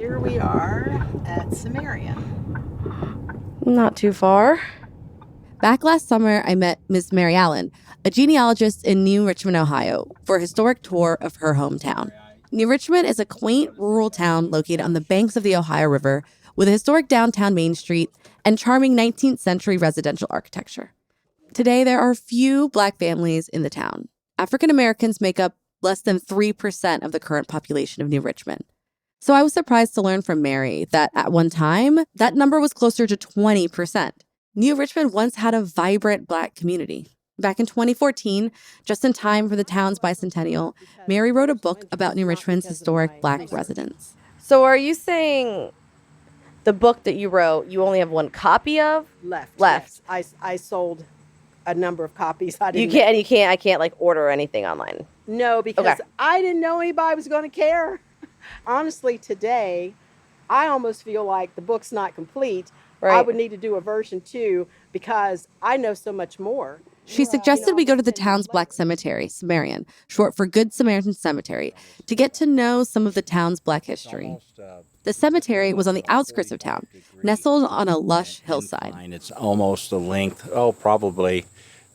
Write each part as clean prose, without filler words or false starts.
Here we are at Sumerian. Not too far. Back last summer, I met Miss Mary Allen, a genealogist in New Richmond, Ohio, for a historic tour of her hometown. New Richmond is a quaint rural town located on the banks of the Ohio River with a historic downtown Main Street and charming 19th century residential architecture. Today, there are few Black families in the town. African Americans make up less than 3% of the current population of New Richmond. So I was surprised to learn from Mary that at one time, that number was closer to 20%. New Richmond once had a vibrant Black community. Back in 2014, just in time for the town's bicentennial, Mary wrote a book about New Richmond's historic Black residents. So are you saying the book that you wrote, you only have one copy of? Left. Left. Yes. I sold a number of copies. I can't like order anything online. No, because Okay. I didn't know anybody was going to care. Honestly, today, I almost feel like the book's not complete. Right. I would need to do a version 2 because I know so much more. She suggested we go to the town's Black cemetery, Sumerian, short for Good Samaritan Cemetery, to get to know some of the town's Black history. The cemetery was on the outskirts of town, nestled on a lush hillside. It's almost the length, probably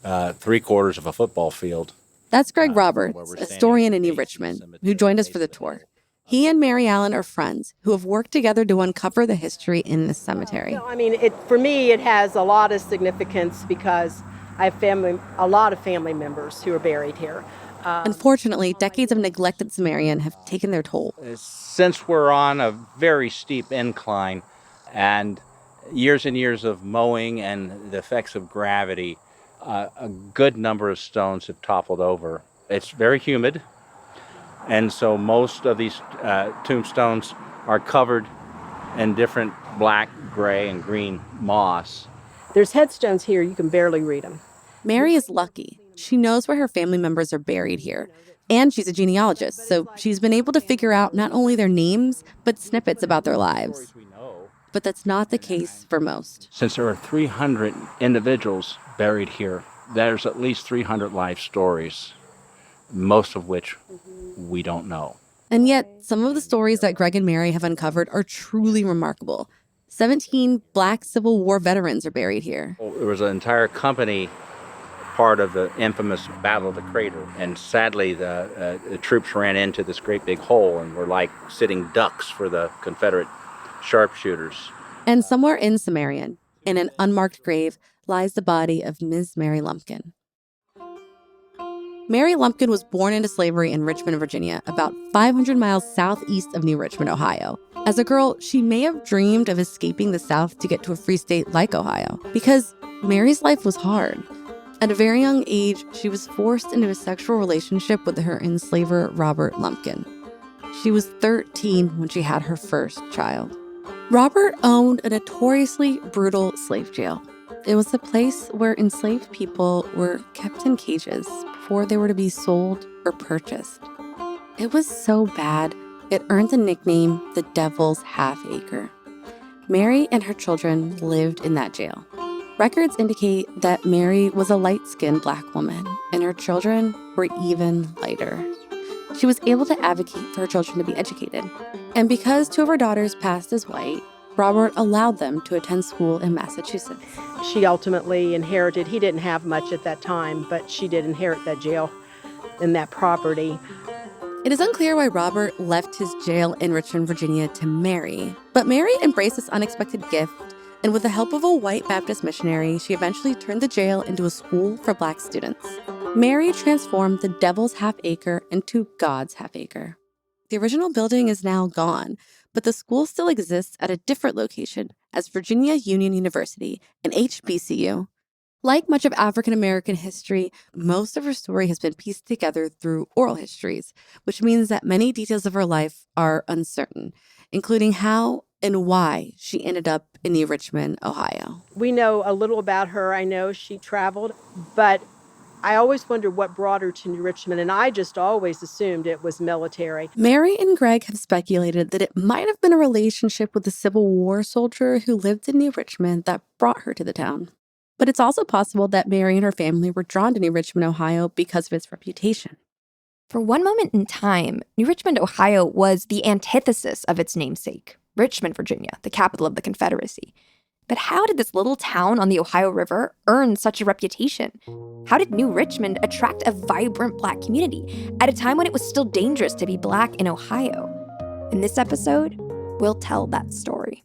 3/4 of a football field. That's Greg Roberts, a historian in New Richmond, who joined us for the tour. He and Mary Allen are friends who have worked together to uncover the history in this cemetery. No, I mean, for me, it has a lot of significance because I have a lot of family members who are buried here. Unfortunately, decades of neglected Sumerian have taken their toll. Since we're on a very steep incline and years of mowing and the effects of gravity, a good number of stones have toppled over. It's very humid, and so most of these tombstones are covered in different black, gray, and green moss. There's headstones here, you can barely read them. Mary is lucky. She knows where her family members are buried here. And she's a genealogist, so she's been able to figure out not only their names, but snippets about their lives. But that's not the case for most. Since there are 300 individuals buried here, there's at least 300 life stories, most of which we don't know. And yet, some of the stories that Greg and Mary have uncovered are truly remarkable. 17 Black Civil War veterans are buried here. There was an entire company part of the infamous Battle of the Crater, and sadly the troops ran into this great big hole and were like sitting ducks for the Confederate sharpshooters. And somewhere in Sumerian, in an unmarked grave, lies the body of Ms. Mary Lumpkin. Mary Lumpkin was born into slavery in Richmond, Virginia, about 500 miles southeast of New Richmond, Ohio. As a girl, she may have dreamed of escaping the South to get to a free state like Ohio, because Mary's life was hard. At a very young age, she was forced into a sexual relationship with her enslaver, Robert Lumpkin. She was 13 when she had her first child. Robert owned a notoriously brutal slave jail. It was a place where enslaved people were kept in cages before they were to be sold or purchased. It was so bad, it earned the nickname the Devil's Half Acre. Mary and her children lived in that jail. Records indicate that Mary was a light-skinned Black woman, and her children were even lighter. She was able to advocate for her children to be educated. And because 2 of her daughters passed as white, Robert allowed them to attend school in Massachusetts. She ultimately inherited, he didn't have much at that time, but she did inherit that jail and that property. It is unclear why Robert left his jail in Richmond, Virginia to marry, but Mary embraced this unexpected gift, and with the help of a white Baptist missionary, she eventually turned the jail into a school for Black students. Mary transformed the Devil's Half Acre into God's Half Acre. The original building is now gone, but the school still exists at a different location as Virginia Union University, an HBCU. Like much of African American history, most of her story has been pieced together through oral histories, which means that many details of her life are uncertain, including how and why she ended up in New Richmond, Ohio. We know a little about her. I know she traveled, but I always wondered what brought her to New Richmond, and I just always assumed it was military. Mary and Greg have speculated that it might have been a relationship with a Civil War soldier who lived in New Richmond that brought her to the town. But it's also possible that Mary and her family were drawn to New Richmond, Ohio because of its reputation. For one moment in time, New Richmond, Ohio was the antithesis of its namesake, Richmond, Virginia, the capital of the Confederacy. But how did this little town on the Ohio River earn such a reputation? How did New Richmond attract a vibrant Black community at a time when it was still dangerous to be Black in Ohio? In this episode, we'll tell that story.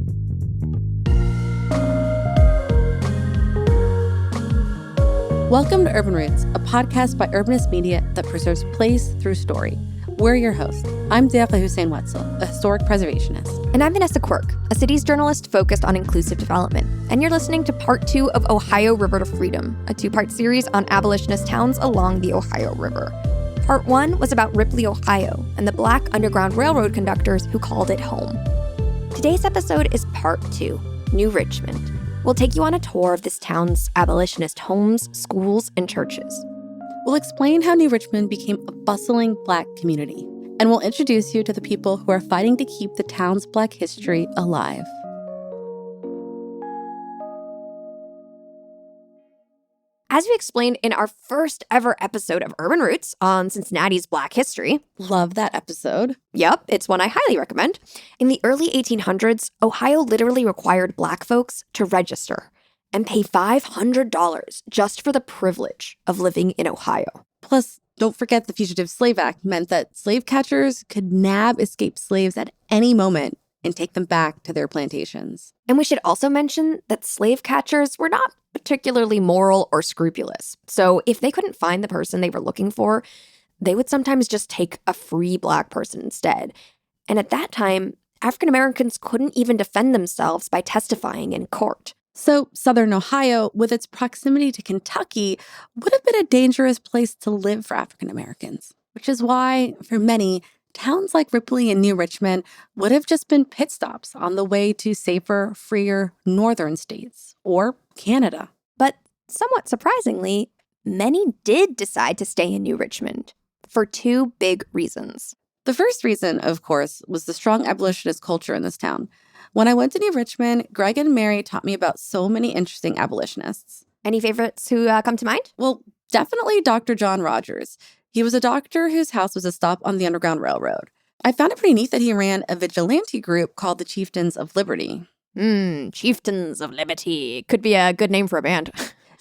Welcome to Urban Roots, a podcast by Urbanist Media that preserves place through story. We're your hosts. I'm Deaqua Hussein-Wetzel, a historic preservationist. And I'm Vanessa Quirk, a cities journalist focused on inclusive development. And you're listening to part 2 of Ohio River to Freedom, a 2-part series on abolitionist towns along the Ohio River. Part 1 was about Ripley, Ohio, and the Black Underground Railroad conductors who called it home. Today's episode is part 2, New Richmond. We'll take you on a tour of this town's abolitionist homes, schools, and churches. We'll explain how New Richmond became a bustling Black community, and we'll introduce you to the people who are fighting to keep the town's Black history alive. As we explained in our first ever episode of Urban Roots on Cincinnati's Black history. Love that episode. Yep, it's one I highly recommend. In the early 1800s, Ohio literally required Black folks to register and pay $500 just for the privilege of living in Ohio. Plus, don't forget the Fugitive Slave Act meant that slave catchers could nab escaped slaves at any moment and take them back to their plantations. And we should also mention that slave catchers were not particularly moral or scrupulous. So if they couldn't find the person they were looking for, they would sometimes just take a free Black person instead. And at that time, African Americans couldn't even defend themselves by testifying in court. So Southern Ohio, with its proximity to Kentucky, would have been a dangerous place to live for African Americans, which is why, for many, towns like Ripley and New Richmond would have just been pit stops on the way to safer, freer northern states or Canada. But somewhat surprisingly, many did decide to stay in New Richmond for 2 big reasons. The first reason, of course, was the strong abolitionist culture in this town. When I went to New Richmond, Greg and Mary taught me about so many interesting abolitionists. Any favorites who come to mind? Well, definitely Dr. John Rogers. He was a doctor whose house was a stop on the Underground Railroad. I found it pretty neat that he ran a vigilante group called the Chieftains of Liberty. Chieftains of Liberty. Could be a good name for a band.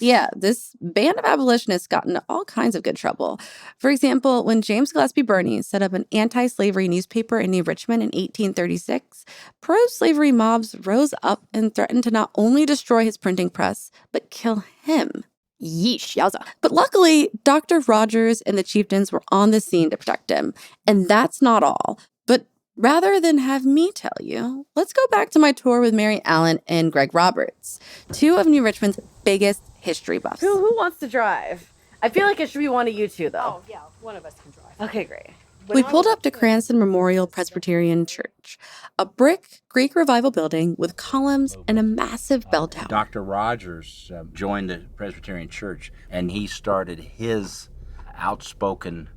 Yeah, this band of abolitionists got into all kinds of good trouble. For example, when James Gillespie Birney set up an anti-slavery newspaper in New Richmond in 1836, pro-slavery mobs rose up and threatened to not only destroy his printing press, but kill him. Yeesh, yowza. But luckily, Dr. Rogers and the chieftains were on the scene to protect him. And that's not all. But rather than have me tell you, let's go back to my tour with Mary Allen and Greg Roberts, 2 of New Richmond's biggest history buffs. Who wants to drive? I feel like it should be one of you two, though. Oh, yeah, one of us can drive. Okay, great. We pulled up to Cranston Memorial Presbyterian Church, a brick Greek Revival building with columns and a massive bell tower. Dr. Rogers joined the Presbyterian Church, and he started his outspoken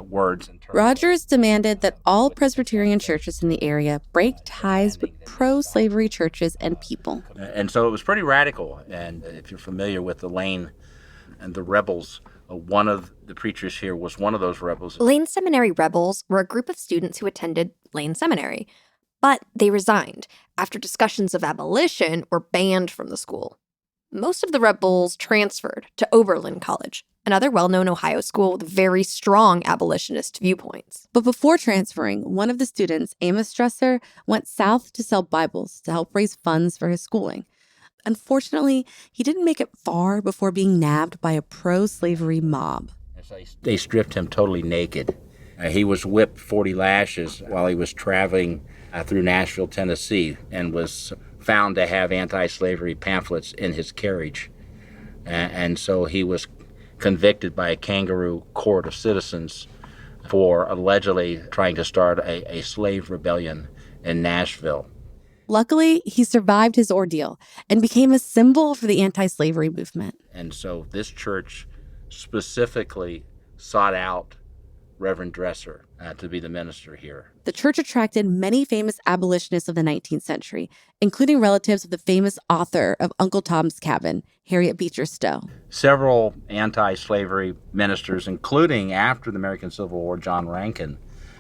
words. Rogers demanded that all Presbyterian churches in the area break ties with pro-slavery churches and people. And so it was pretty radical. And if you're familiar with the Lane and the Rebels, one of the preachers here was one of those rebels. Lane Seminary rebels were a group of students who attended Lane Seminary, but they resigned after discussions of abolition were banned from the school. Most of the rebels transferred to Oberlin College, another well-known Ohio school with very strong abolitionist viewpoints. But before transferring, one of the students, Amos Stresser, went south to sell Bibles to help raise funds for his schooling. Unfortunately, he didn't make it far before being nabbed by a pro-slavery mob. They stripped him totally naked. He was whipped 40 lashes while he was traveling through Nashville, Tennessee, and was found to have anti-slavery pamphlets in his carriage. And so he was convicted by a kangaroo court of citizens for allegedly trying to start a slave rebellion in Nashville. Luckily, he survived his ordeal and became a symbol for the anti-slavery movement. And so this church specifically sought out Reverend Dresser to be the minister here. The church attracted many famous abolitionists of the 19th century, including relatives of the famous author of Uncle Tom's Cabin, Harriet Beecher Stowe. Several anti-slavery ministers, including after the American Civil War, John Rankin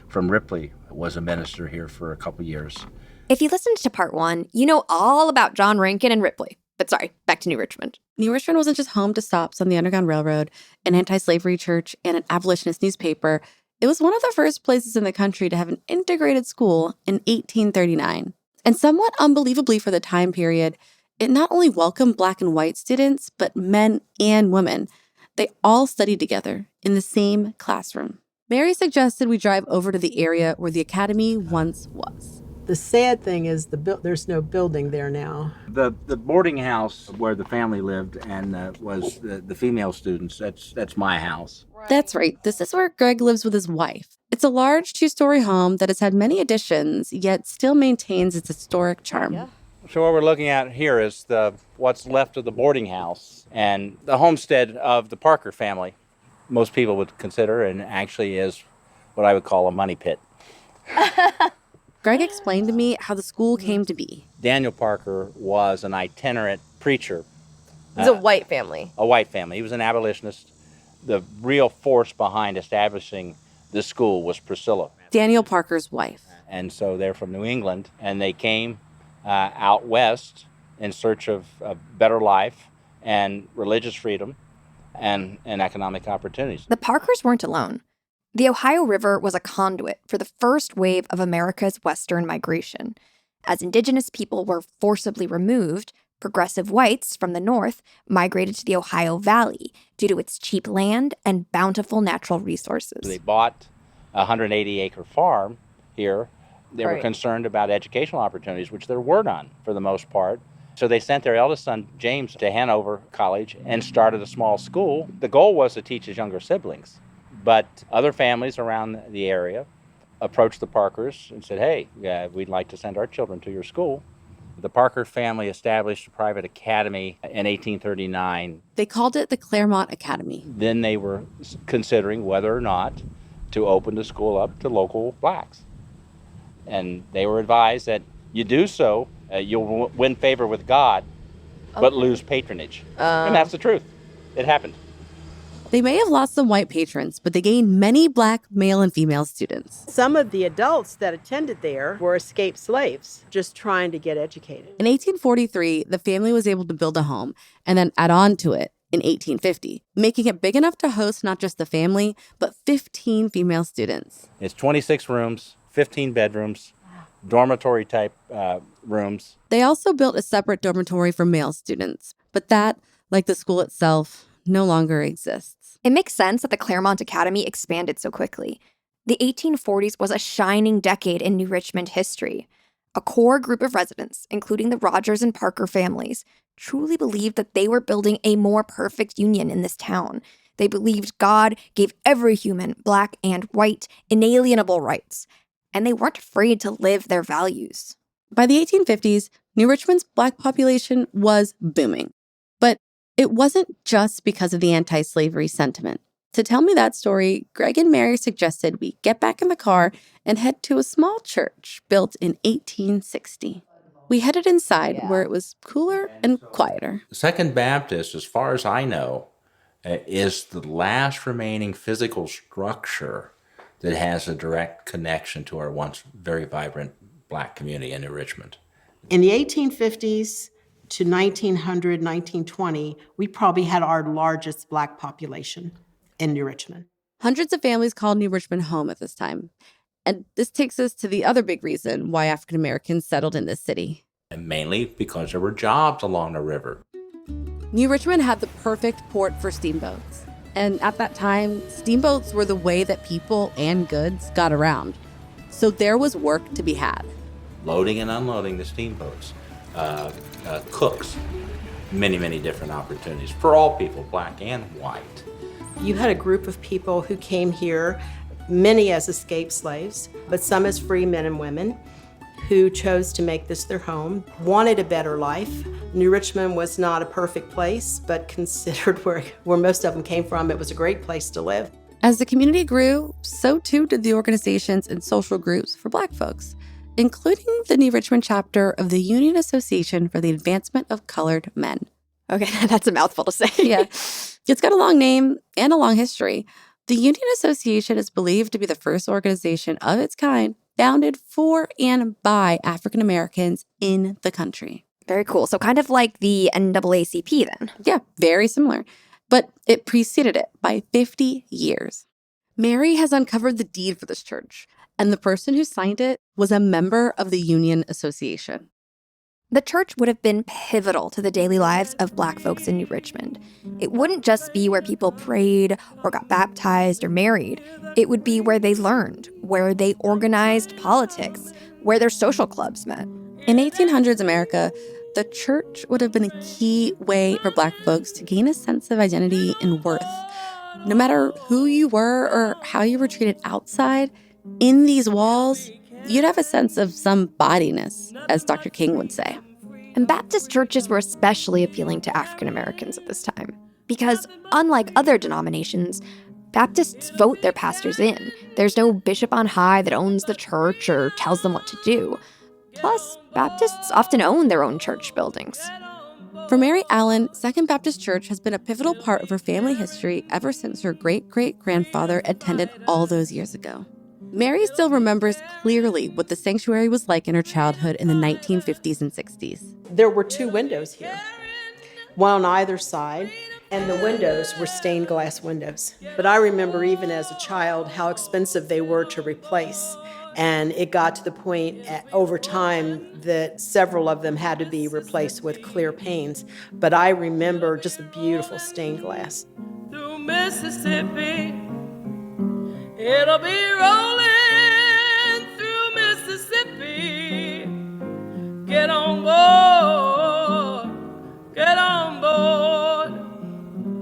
from Ripley was a minister here for a couple years. If you listened to part 1, you know all about John Rankin and Ripley. But sorry, back to New Richmond. New Richmond wasn't just home to stops on the Underground Railroad, an anti-slavery church, and an abolitionist newspaper. It was one of the first places in the country to have an integrated school in 1839. And somewhat unbelievably for the time period, it not only welcomed Black and white students, but men and women. They all studied together in the same classroom. Mary suggested we drive over to the area where the academy once was. The sad thing is there's no building there now. The boarding house where the family lived and was the female students, that's my house. That's right. This is where Greg lives with his wife. It's a large 2-story home that has had many additions, yet still maintains its historic charm. Yeah. So what we're looking at here is what's left of the boarding house and the homestead of the Parker family. Most people would consider, and actually is what I would call a money pit. Greg explained to me how the school came to be. Daniel Parker was an itinerant preacher. It's a white family. A white family. He was an abolitionist. The real force behind establishing the school was Priscilla. Daniel Parker's wife. And so they're from New England, and they came out west in search of a better life and religious freedom and economic opportunities. The Parkers weren't alone. The Ohio River was a conduit for the first wave of America's Western migration. As Indigenous people were forcibly removed, progressive whites from the North migrated to the Ohio Valley due to its cheap land and bountiful natural resources. They bought a 180-acre farm here. They were Right. concerned about educational opportunities, which there were none for the most part. So they sent their eldest son, James, to Hanover College and started a small school. The goal was to teach his younger siblings. But other families around the area approached the Parkers and said, hey, we'd like to send our children to your school. The Parker family established a private academy in 1839. They called it the Clermont Academy. Then they were considering whether or not to open the school up to local blacks. And they were advised that you do so, you'll win favor with God, but lose patronage. And that's the truth. It happened. They may have lost some white patrons, but they gained many Black male and female students. Some of the adults that attended there were escaped slaves, just trying to get educated. In 1843, the family was able to build a home and then add on to it in 1850, making it big enough to host not just the family, but 15 female students. It's 26 rooms, 15 bedrooms, dormitory-type rooms. They also built a separate dormitory for male students, but that, like the school itself, no longer exists. It makes sense that the Clermont Academy expanded so quickly. The 1840s was a shining decade in New Richmond history. A core group of residents, including the Rogers and Parker families, truly believed that they were building a more perfect union in this town. They believed God gave every human, Black and white, inalienable rights, and they weren't afraid to live their values. By the 1850s, New Richmond's Black population was booming. But it wasn't just because of the anti-slavery sentiment. To tell me that story, Greg and Mary suggested we get back in the car and head to a small church built in 1860. We headed inside where it was cooler and quieter. Second Baptist, as far as I know, is the last remaining physical structure that has a direct connection to our once very vibrant Black community in New Richmond. In the 1850s to 1900, 1920, we probably had our largest Black population in New Richmond. Hundreds of families called New Richmond home at this time. And this takes us to the other big reason why African Americans settled in this city. And mainly because there were jobs along the river. New Richmond had the perfect port for steamboats. And at that time, steamboats were the way that people and goods got around. So there was work to be had. Loading and unloading the steamboats. Cooks. Many, many different opportunities for all people, Black and white. You had a group of people who came here, many as escaped slaves, but some as free men and women, who chose to make this their home, wanted a better life. New Richmond was not a perfect place, but considered where most of them came from, it was a great place to live. As the community grew, so too did the organizations and social groups for Black folks, including the New Richmond chapter of the Union Association for the Advancement of Colored Men. Okay, that's a mouthful to say. Yeah, it's got a long name and a long history. The Union Association is believed to be the first organization of its kind founded for and by African Americans in the country. Very cool. So kind of like the NAACP then. Yeah, very similar. But it preceded it by 50 years. Mary has uncovered the deed for this church, and the person who signed it was a member of the Union Association. The church would have been pivotal to the daily lives of Black folks in New Richmond. It wouldn't just be where people prayed or got baptized or married. It would be where they learned, where they organized politics, where their social clubs met. In 1800s America, the church would have been a key way for Black folks to gain a sense of identity and worth. No matter who you were or how you were treated outside, in these walls, you'd have a sense of some bodiness, as Dr. King would say. And Baptist churches were especially appealing to African Americans at this time. Because unlike other denominations, Baptists vote their pastors in. There's no bishop on high that owns the church or tells them what to do. Plus, Baptists often own their own church buildings. For Mary Allen, Second Baptist Church has been a pivotal part of her family history ever since her great-great-grandfather attended all those years ago. Mary still remembers clearly what the sanctuary was like in her childhood in the 1950s and 60s. There were 2 windows here, one on either side, and the windows were stained glass windows. But I remember even as a child how expensive they were to replace. And it got to the point over time that several of them had to be replaced with clear panes. But I remember just a beautiful stained glass. Through Mississippi, it'll be rolling through Mississippi. Get on board, get on board.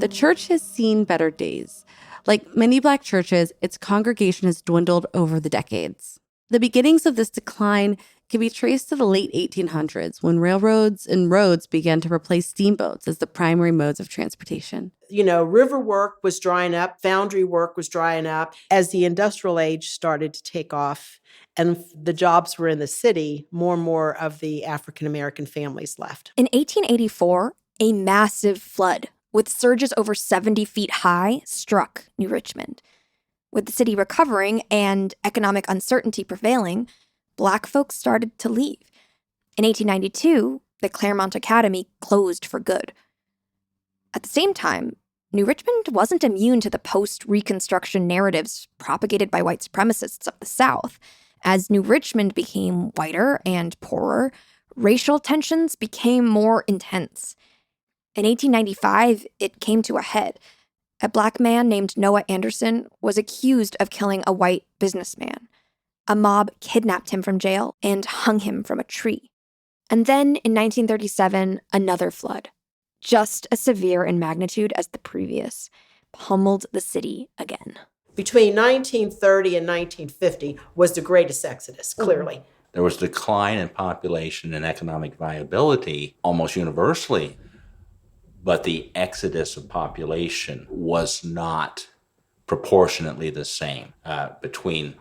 The church has seen better days. Like many Black churches, its congregation has dwindled over the decades. The beginnings of this decline can be traced to the late 1800s when railroads and roads began to replace steamboats as the primary modes of transportation. You know, river work was drying up, foundry work was drying up. As the industrial age started to take off and the jobs were in the city, more and more of the African-American families left. In 1884, a massive flood with surges over 70 feet high struck New Richmond. With the city recovering and economic uncertainty prevailing, Black folks started to leave. In 1892, the Clermont Academy closed for good. At the same time, New Richmond wasn't immune to the post-Reconstruction narratives propagated by white supremacists of the South. As New Richmond became whiter and poorer, racial tensions became more intense. In 1895, it came to a head. A Black man named Noah Anderson was accused of killing a white businessman. A mob kidnapped him from jail and hung him from a tree. And then, in 1937, another flood, just as severe in magnitude as the previous, pummeled the city again. Between 1930 and 1950 was the greatest exodus, clearly. There was decline in population and economic viability almost universally, but the exodus of population was not proportionately the same between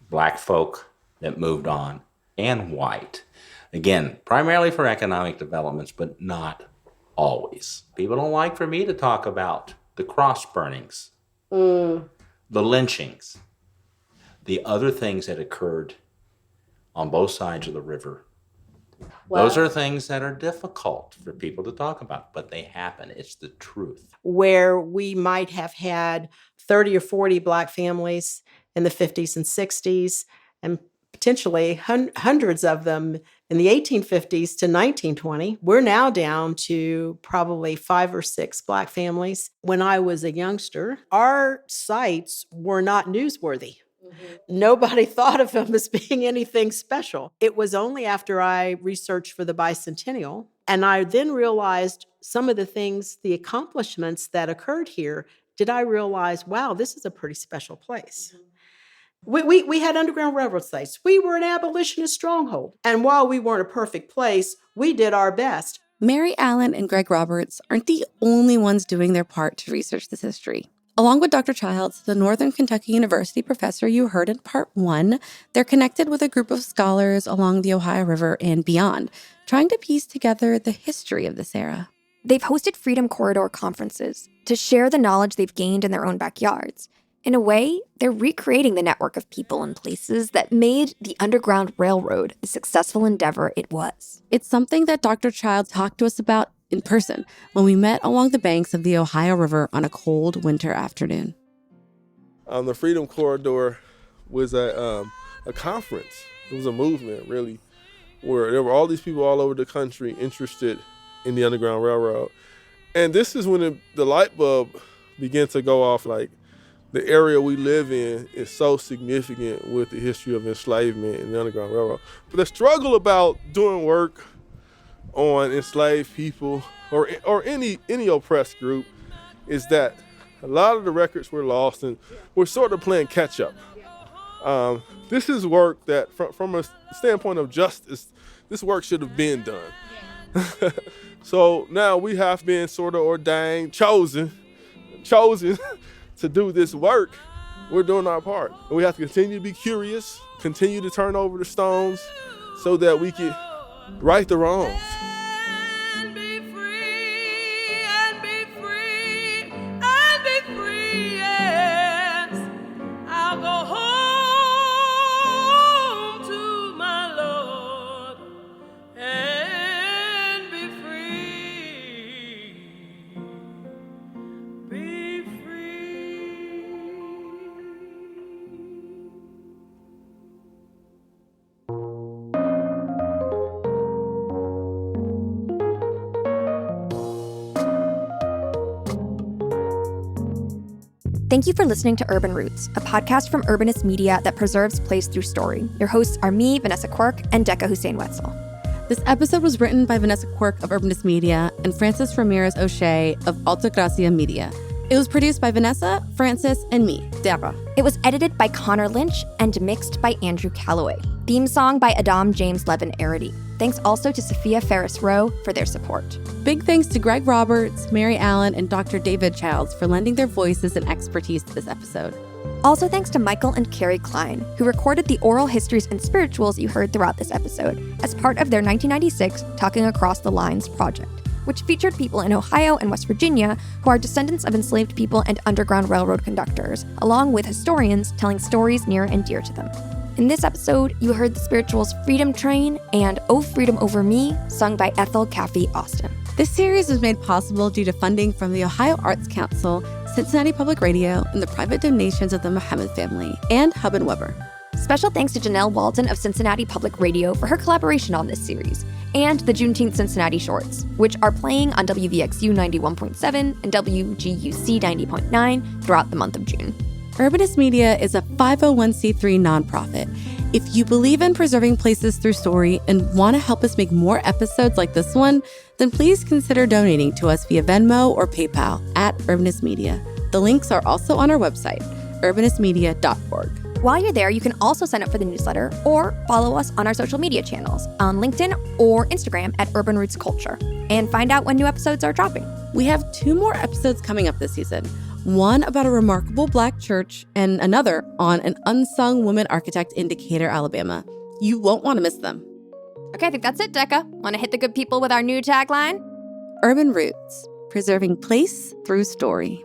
Black folk that moved on and white. Again, primarily for economic developments, but not always. People don't like for me to talk about the cross burnings, the lynchings, the other things that occurred on both sides of the river. Wow. Those are things that are difficult for people to talk about, but they happen. It's the truth. Where we might have had 30 or 40 Black families in the 50s and 60s, and potentially hundreds of them in the 1850s to 1920, we're now down to probably 5 or 6 Black families. When I was a youngster, our sites were not newsworthy. Nobody thought of them as being anything special. It was only after I researched for the bicentennial, and I then realized some of the things, the accomplishments that occurred here, did I realize, wow, this is a pretty special place. We had Underground Railroad sites. We were an abolitionist stronghold. And while we weren't a perfect place, we did our best. Mary Allen and Greg Roberts aren't the only ones doing their part to research this history. Along with Dr. Childs, the Northern Kentucky University professor you heard in part 1, they're connected with a group of scholars along the Ohio River and beyond, trying to piece together the history of this era. They've hosted Freedom Corridor conferences to share the knowledge they've gained in their own backyards. In a way, they're recreating the network of people and places that made the Underground Railroad the successful endeavor it was. It's something that Dr. Childs talked to us about in person when we met along the banks of the Ohio River on a cold winter afternoon. The Freedom Corridor was a conference. It was a movement, really, where there were all these people all over the country interested in the Underground Railroad. And this is when the light bulb began to go off, like, the area we live in is so significant with the history of enslavement in the Underground Railroad. But the struggle about doing work on enslaved people or any oppressed group is that a lot of the records were lost and we're sort of playing catch up. This is work that from a standpoint of justice, this work should have been done. So now we have been sort of ordained, chosen to do this work. We're doing our part. And we have to continue to be curious, continue to turn over the stones so that we can right the wrongs. And be free, and be free, and be free, yes. I'll go home to my Lord and be free. Be free. Thank you for listening to Urban Roots, a podcast from Urbanist Media that preserves place through story. Your hosts are me, Vanessa Quirk, and Decca Hussein-Wetzel. This episode was written by Vanessa Quirk of Urbanist Media and Francis Ramirez O'Shea of Altagracia Media. It was produced by Vanessa, Francis, and me, Deborah. It was edited by Connor Lynch and mixed by Andrew Calloway. Theme song by Adam James Levin Arity. Thanks also to Sophia Ferris Rowe for their support. Big thanks to Greg Roberts, Mary Allen, and Dr. David Childs for lending their voices and expertise to this episode. Also thanks to Michael and Carrie Klein, who recorded the oral histories and spirituals you heard throughout this episode as part of their 1996 Talking Across the Lines project, which featured people in Ohio and West Virginia who are descendants of enslaved people and Underground Railroad conductors, along with historians telling stories near and dear to them. In this episode, you heard the spirituals Freedom Train and Oh Freedom Over Me, sung by Ethel Caffie-Austin. This series was made possible due to funding from the Ohio Arts Council, Cincinnati Public Radio, and the private donations of the Muhammad family, and Hub and Weber. Special thanks to Janelle Walton of Cincinnati Public Radio for her collaboration on this series, and the Juneteenth Cincinnati Shorts, which are playing on WVXU 91.7 and WGUC 90.9 throughout the month of June. Urbanist Media is a 501c3 nonprofit. If you believe in preserving places through story and want to help us make more episodes like this one, then please consider donating to us via Venmo or PayPal at Urbanist Media. The links are also on our website, urbanistmedia.org. While you're there, you can also sign up for the newsletter or follow us on our social media channels on LinkedIn or Instagram at Urban Roots Culture and find out when new episodes are dropping. We have 2 more episodes coming up this season. One about a remarkable Black church and another on an unsung woman architect in Decatur, Alabama. You won't want to miss them. Okay, I think that's it, Decca. Want to hit the good people with our new tagline? Urban Roots, preserving place through story.